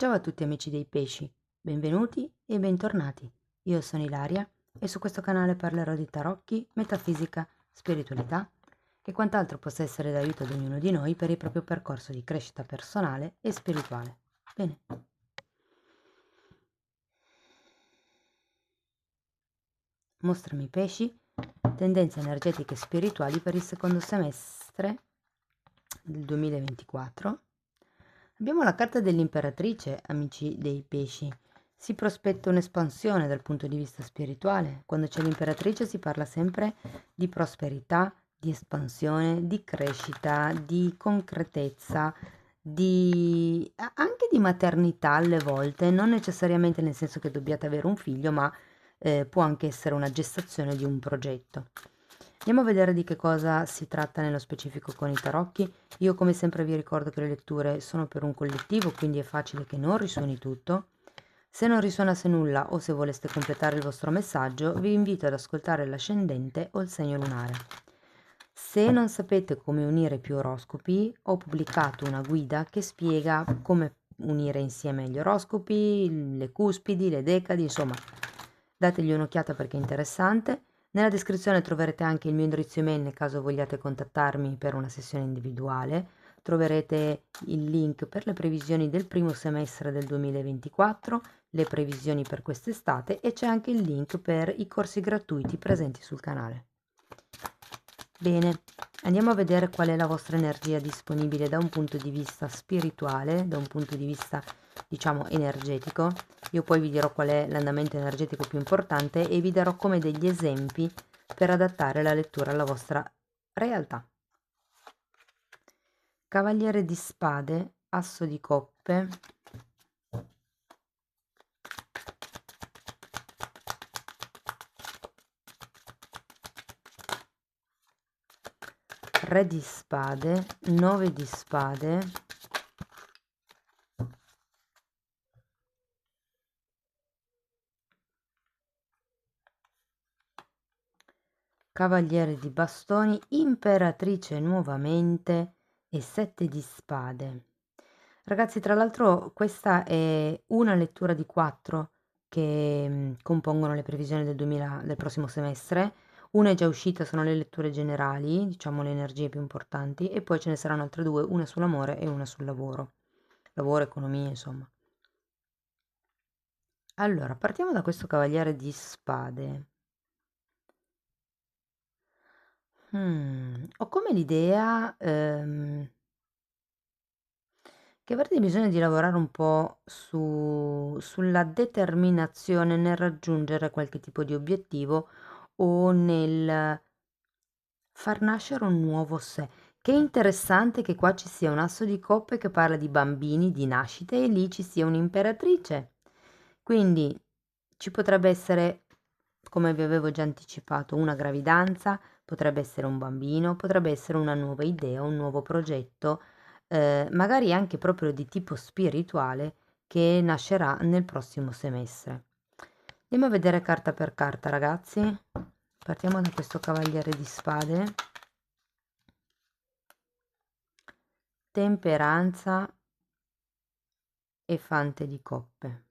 Ciao a tutti amici dei pesci, benvenuti e bentornati. Io sono Ilaria e su questo canale parlerò di tarocchi, metafisica, spiritualità e quant'altro possa essere d'aiuto ad ognuno di noi per il proprio percorso di crescita personale e spirituale. Bene. Mostrami pesci, tendenze energetiche e spirituali per il secondo semestre del 2024. Abbiamo la carta dell'imperatrice, amici dei pesci. Si prospetta un'espansione dal punto di vista spirituale. Quando c'è l'imperatrice si parla sempre di prosperità, di espansione, di crescita, di concretezza, anche di maternità alle volte, non necessariamente nel senso che dobbiate avere un figlio, ma può anche essere una gestazione di un progetto. Andiamo a vedere di che cosa si tratta nello specifico con i tarocchi. Io come sempre vi ricordo che le letture sono per un collettivo, quindi è facile che non risuoni tutto. Se non risuonasse nulla o se voleste completare il vostro messaggio, vi invito ad ascoltare l'ascendente o il segno lunare. Se non sapete come unire più oroscopi, ho pubblicato una guida che spiega come unire insieme gli oroscopi, le cuspidi, le decadi, insomma, dategli un'occhiata perché è interessante. Nella descrizione troverete anche il mio indirizzo email nel caso vogliate contattarmi per una sessione individuale. Troverete il link per le previsioni del primo semestre del 2024, le previsioni per quest'estate e c'è anche il link per i corsi gratuiti presenti sul canale. Bene, andiamo a vedere qual è la vostra energia disponibile da un punto di vista spirituale, da un punto di vista, diciamo, energetico. Io poi vi dirò qual è l'andamento energetico più importante e vi darò come degli esempi per adattare la lettura alla vostra realtà. Cavaliere di spade, asso di coppe, re di spade, 9 di spade, cavaliere di bastoni, imperatrice nuovamente e 7 di spade. Ragazzi, tra l'altro questa è una lettura di 4 che compongono le previsioni del prossimo semestre. Una è già uscita, sono le letture generali, diciamo le energie più importanti, e poi ce ne saranno altre due, una sull'amore e una sul lavoro. Lavoro, economia, insomma. Allora, partiamo da questo cavaliere di spade. Ho come l'idea che avrete bisogno di lavorare un po' sulla determinazione nel raggiungere qualche tipo di obiettivo o nel far nascere un nuovo sé. Che interessante che qua ci sia un asso di coppe che parla di bambini, di nascite e lì ci sia un'imperatrice. Quindi ci potrebbe essere, come vi avevo già anticipato, una gravidanza, potrebbe essere un bambino, potrebbe essere una nuova idea, un nuovo progetto, magari anche proprio di tipo spirituale che nascerà nel prossimo semestre. Andiamo a vedere carta per carta, ragazzi. Partiamo da questo cavaliere di spade. Temperanza e fante di coppe.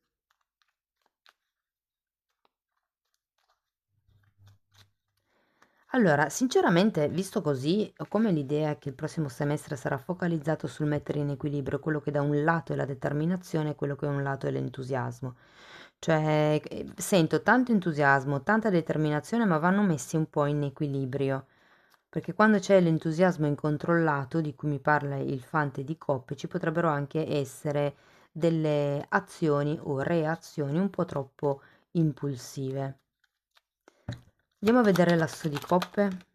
Allora, sinceramente, visto così, ho come l'idea che il prossimo semestre sarà focalizzato sul mettere in equilibrio quello che da un lato è la determinazione e quello che da un lato è l'entusiasmo. Cioè, sento tanto entusiasmo, tanta determinazione, ma vanno messi un po' in equilibrio. Perché quando c'è l'entusiasmo incontrollato, di cui mi parla il fante di coppe, ci potrebbero anche essere delle azioni o reazioni un po' troppo impulsive. Andiamo a vedere l'asso di coppe.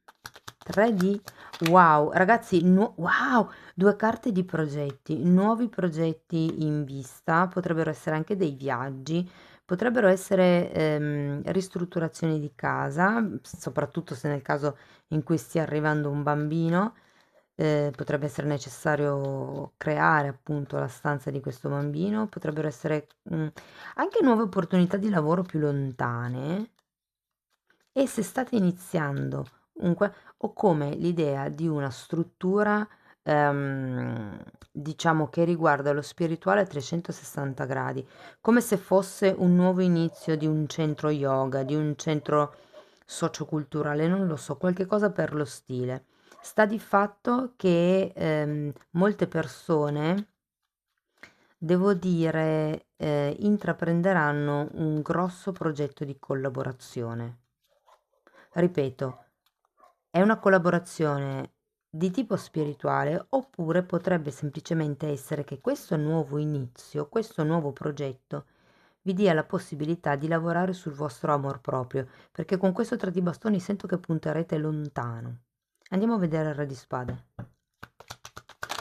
3 di wow, ragazzi, wow, due carte di progetti, nuovi progetti in vista, potrebbero essere anche dei viaggi, potrebbero essere ristrutturazioni di casa, soprattutto se nel caso in cui stia arrivando un bambino, potrebbe essere necessario creare appunto la stanza di questo bambino, potrebbero essere anche nuove opportunità di lavoro più lontane. E se state iniziando ho come l'idea di una struttura diciamo che riguarda lo spirituale a 360 gradi, come se fosse un nuovo inizio di un centro yoga, di un centro socioculturale, non lo so, qualche cosa per lo stile. Sta di fatto che molte persone, devo dire, intraprenderanno un grosso progetto di collaborazione. Ripeto, è una collaborazione di tipo spirituale oppure potrebbe semplicemente essere che questo nuovo inizio, questo nuovo progetto vi dia la possibilità di lavorare sul vostro amor proprio, perché con questo tre di bastoni sento che punterete lontano. Andiamo a vedere il re di spade.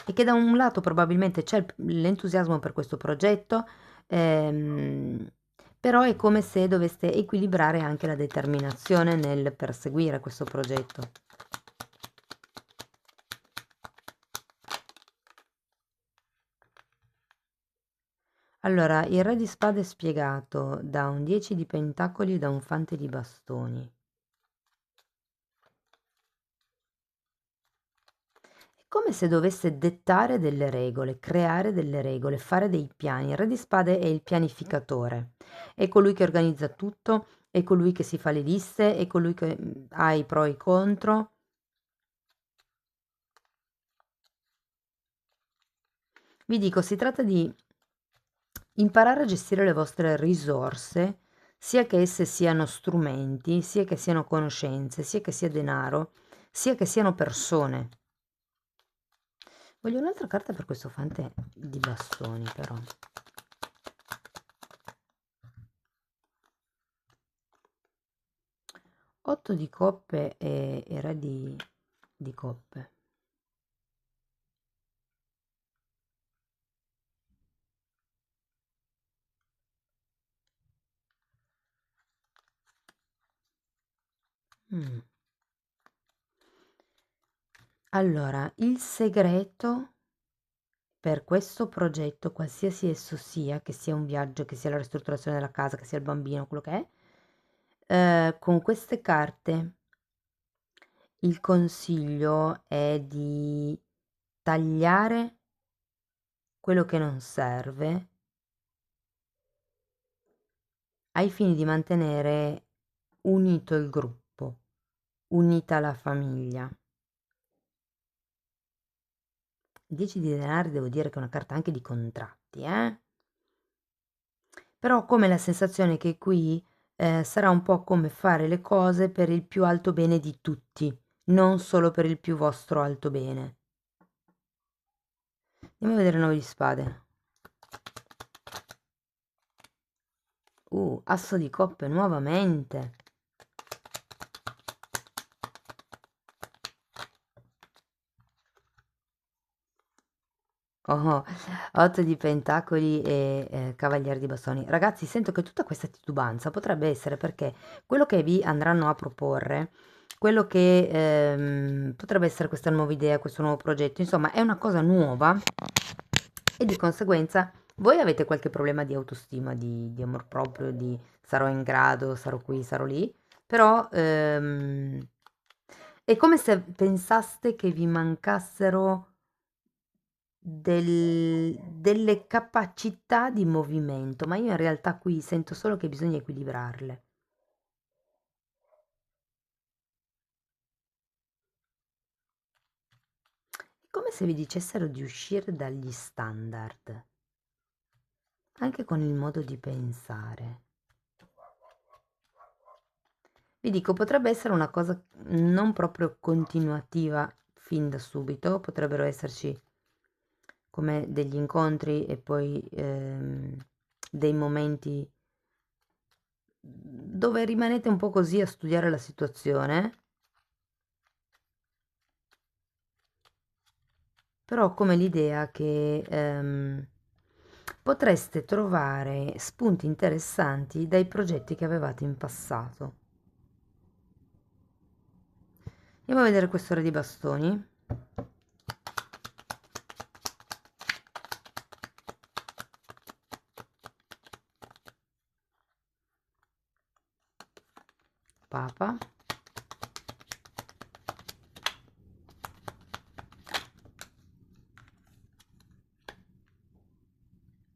E che da un lato probabilmente c'è l'entusiasmo per questo progetto, ehm, però è come se doveste equilibrare anche la determinazione nel perseguire questo progetto. Allora, il re di spade è spiegato da un 10 di pentacoli e da un fante di bastoni. È come se dovesse dettare delle regole, creare delle regole, fare dei piani. Il re di spade è il pianificatore, è colui che organizza tutto, è colui che si fa le liste, è colui che ha i pro e i contro. Vi dico, si tratta di imparare a gestire le vostre risorse, sia che esse siano strumenti, sia che siano conoscenze, sia che sia denaro, sia che siano persone. Voglio un'altra carta per questo fante di bastoni, però. Otto di coppe e re di coppe. Mm. Allora, il segreto per questo progetto, qualsiasi esso sia, che sia un viaggio, che sia la ristrutturazione della casa, che sia il bambino, quello che è, con queste carte il consiglio è di tagliare quello che non serve ai fini di mantenere unito il gruppo, unita la famiglia. 10 di denari devo dire che è una carta anche di contratti, però ho come la sensazione che qui sarà un po' come fare le cose per il più alto bene di tutti, non solo per il più vostro alto bene. Andiamo a vedere 9 di spade. Asso di coppe nuovamente. Oh, 8 di pentacoli e cavaliere di bastoni. Ragazzi, sento che tutta questa titubanza potrebbe essere perché quello che vi andranno a proporre, quello che potrebbe essere questa nuova idea, questo nuovo progetto, insomma, è una cosa nuova e di conseguenza voi avete qualche problema di autostima, di amor proprio, di sarò in grado, sarò qui, sarò lì, però è come se pensaste che vi mancassero delle capacità di movimento, ma io in realtà qui sento solo che bisogna equilibrarle. È come se vi dicessero di uscire dagli standard, anche con il modo di pensare. Vi dico, potrebbe essere una cosa non proprio continuativa fin da subito, potrebbero esserci come degli incontri e poi dei momenti dove rimanete un po' così a studiare la situazione, però ho come l'idea che potreste trovare spunti interessanti dai progetti che avevate in passato. Andiamo a vedere questo re di bastoni. Papa.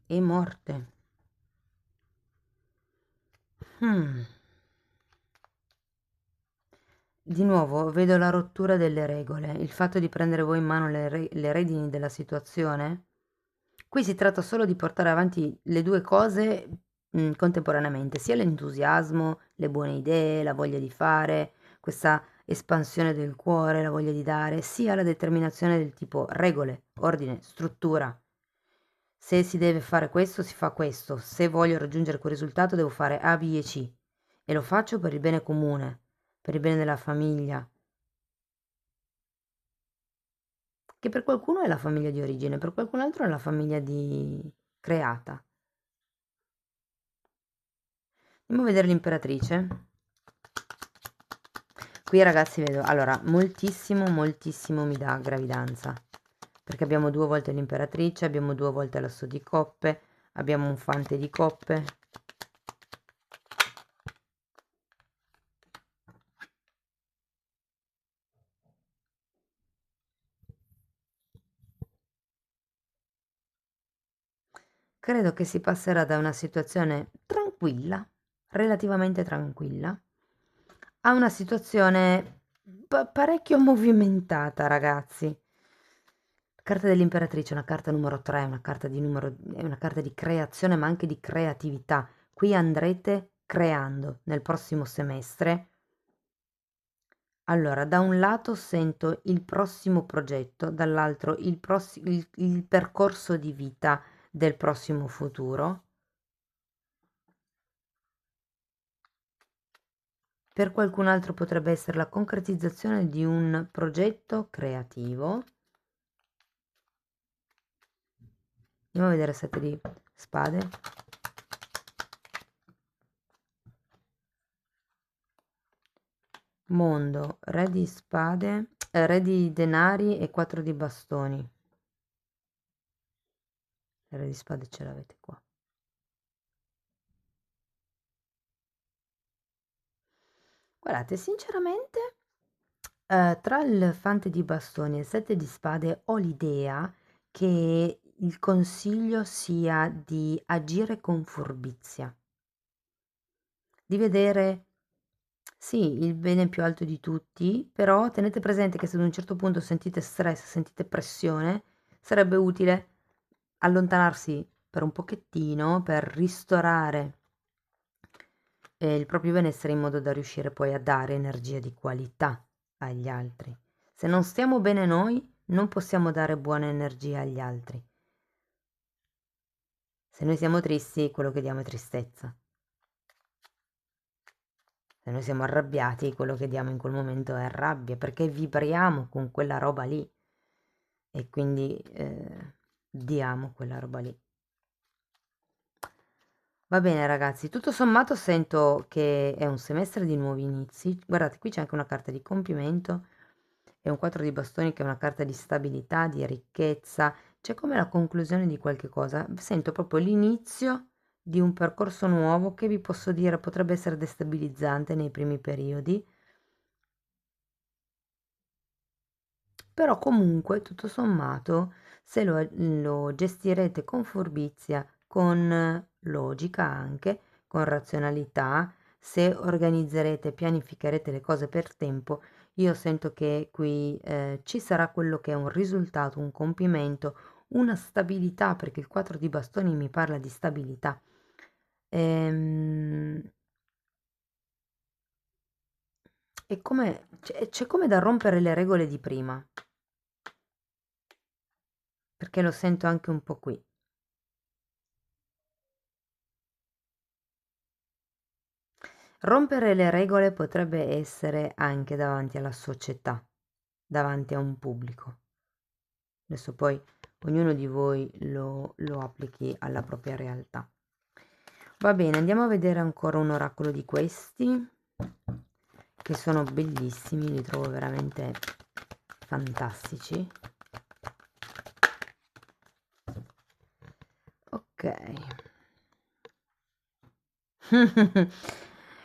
e morte. Di nuovo vedo la rottura delle regole, il fatto di prendere voi in mano le redini della situazione. Qui si tratta solo di portare avanti le due cose contemporaneamente, sia l'entusiasmo, le buone idee, la voglia di fare, questa espansione del cuore, la voglia di dare, sia la determinazione del tipo regole, ordine, struttura. Se si deve fare questo, si fa questo. Se voglio raggiungere quel risultato, devo fare A, B e C. E lo faccio per il bene comune, per il bene della famiglia, che per qualcuno è la famiglia di origine, per qualcun altro è la famiglia di creata. Andiamo a vedere l'imperatrice. Qui ragazzi vedo, allora, moltissimo mi dà gravidanza, perché abbiamo 2 volte l'imperatrice, abbiamo 2 volte l'asso di coppe, abbiamo un fante di coppe. Credo che si passerà da una situazione tranquilla, relativamente tranquilla, a una situazione parecchio movimentata, ragazzi. Carta dell'imperatrice, una carta numero 3, è una carta di creazione ma anche di creatività. Qui andrete creando nel prossimo semestre. Allora, da un lato sento il prossimo progetto, dall'altro il percorso di vita del prossimo futuro. Per qualcun altro potrebbe essere la concretizzazione di un progetto creativo. Andiamo a vedere 7 di spade. Mondo, re di spade, re di denari e 4 di bastoni. Il re di spade ce l'avete qua. Guardate, sinceramente, tra il fante di bastoni e il 7 di spade ho l'idea che il consiglio sia di agire con furbizia, di vedere, sì, il bene più alto di tutti, però tenete presente che se ad un certo punto sentite stress, sentite pressione, sarebbe utile allontanarsi per un pochettino per ristorare il proprio benessere in modo da riuscire poi a dare energia di qualità agli altri. Se non stiamo bene noi, non possiamo dare buona energia agli altri. Se noi siamo tristi, quello che diamo è tristezza. Se noi siamo arrabbiati, quello che diamo in quel momento è rabbia, perché vibriamo con quella roba lì e quindi diamo quella roba lì. Va bene ragazzi, tutto sommato sento che è un semestre di nuovi inizi. Guardate, qui c'è anche una carta di compimento e un 4 di bastoni che è una carta di stabilità, di ricchezza. C'è come la conclusione di qualche cosa. Sento proprio l'inizio di un percorso nuovo che vi posso dire potrebbe essere destabilizzante nei primi periodi, però comunque tutto sommato se lo gestirete con furbizia, con logica anche, con razionalità, se organizzerete, pianificherete le cose per tempo, io sento che qui ci sarà quello che è un risultato, un compimento, una stabilità, perché il 4 di bastoni mi parla di stabilità. Ehm, E come, c'è come da rompere le regole di prima, perché lo sento anche un po' qui. Rompere le regole potrebbe essere anche davanti alla società, davanti a un pubblico. Adesso poi ognuno di voi lo applichi alla propria realtà. Va bene, andiamo a vedere ancora un oracolo di questi, che sono bellissimi, li trovo veramente fantastici. Ok.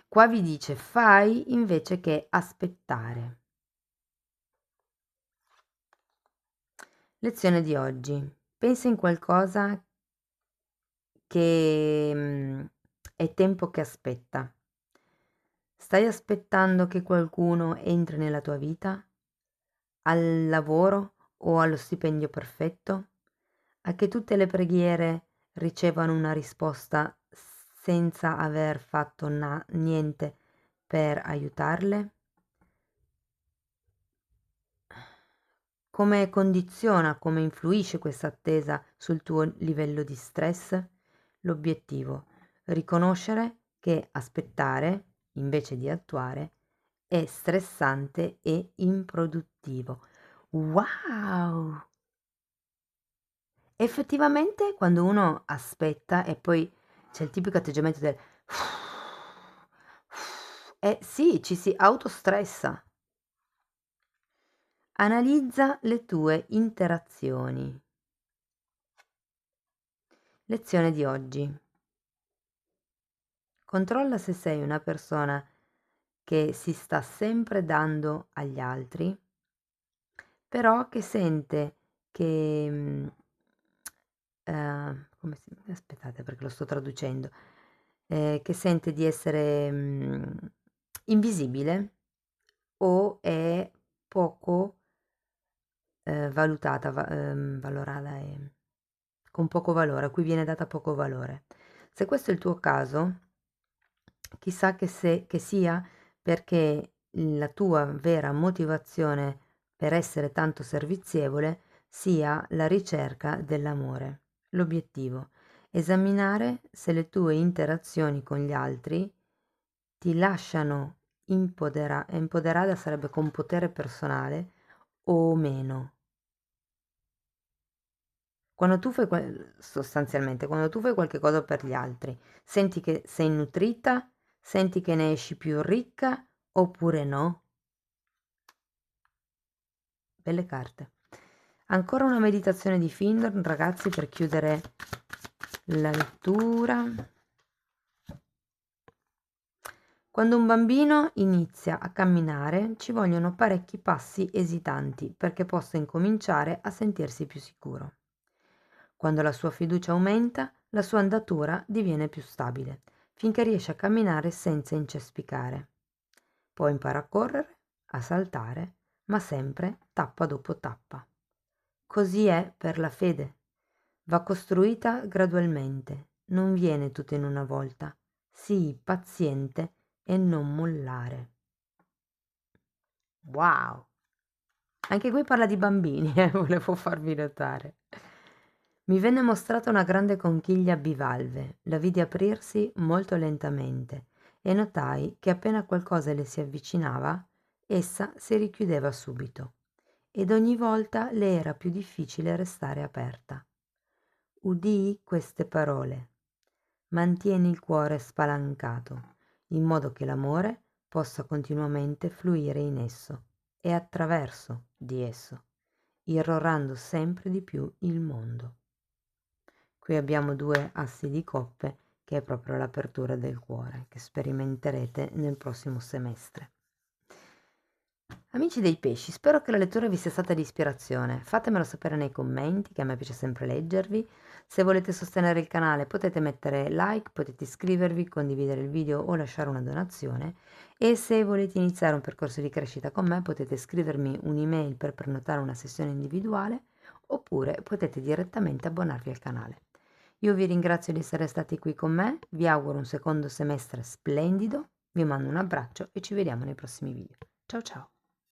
Qua vi dice fai invece che aspettare. Lezione di oggi. Pensa in qualcosa che è tempo che aspetta. Stai aspettando che qualcuno entri nella tua vita? Al lavoro o allo stipendio perfetto? A che tutte le preghiere ricevano una risposta senza aver fatto niente per aiutarle? Come condiziona, come influisce questa attesa sul tuo livello di stress? L'obiettivo: riconoscere che aspettare, invece di attuare, è stressante e improduttivo. Wow! Effettivamente quando uno aspetta e poi c'è il tipico atteggiamento del sì, ci si autostressa. Analizza le tue interazioni. Lezione di oggi. Controlla se sei una persona che si sta sempre dando agli altri, però che sente che, come si aspettate perché lo sto traducendo, che sente di essere, invisibile o è poco, valutata, valorata, con poco valore, a cui viene data poco valore. Se questo è il tuo caso, chissà che sia perché la tua vera motivazione per essere tanto servizievole sia la ricerca dell'amore. L'obiettivo: esaminare se le tue interazioni con gli altri ti lasciano empoderata sarebbe con potere personale o meno. Quando tu fai sostanzialmente, quando tu fai qualche cosa per gli altri, senti che sei nutrita, senti che ne esci più ricca oppure no? Belle carte. Ancora una meditazione di Findorn, ragazzi, per chiudere la lettura. Quando un bambino inizia a camminare, ci vogliono parecchi passi esitanti perché possa incominciare a sentirsi più sicuro. Quando la sua fiducia aumenta, la sua andatura diviene più stabile, finché riesce a camminare senza incespicare. Poi impara a correre, a saltare, ma sempre tappa dopo tappa. Così è per la fede. Va costruita gradualmente, non viene tutto in una volta. Sii paziente e non mollare. Wow! Anche qui parla di bambini, volevo farvi notare. Mi venne mostrata una grande conchiglia bivalve, la vidi aprirsi molto lentamente e notai che appena qualcosa le si avvicinava, essa si richiudeva subito, ed ogni volta le era più difficile restare aperta. Udii queste parole: mantieni il cuore spalancato, in modo che l'amore possa continuamente fluire in esso e attraverso di esso, irrorando sempre di più il mondo. Qui abbiamo 2 assi di coppe, che è proprio l'apertura del cuore, che sperimenterete nel prossimo semestre. Amici dei pesci, spero che la lettura vi sia stata di ispirazione. Fatemelo sapere nei commenti, che a me piace sempre leggervi. Se volete sostenere il canale potete mettere like, potete iscrivervi, condividere il video o lasciare una donazione. E se volete iniziare un percorso di crescita con me potete scrivermi un'email per prenotare una sessione individuale oppure potete direttamente abbonarvi al canale. Io vi ringrazio di essere stati qui con me, vi auguro un secondo semestre splendido, vi mando un abbraccio e ci vediamo nei prossimi video. Ciao ciao!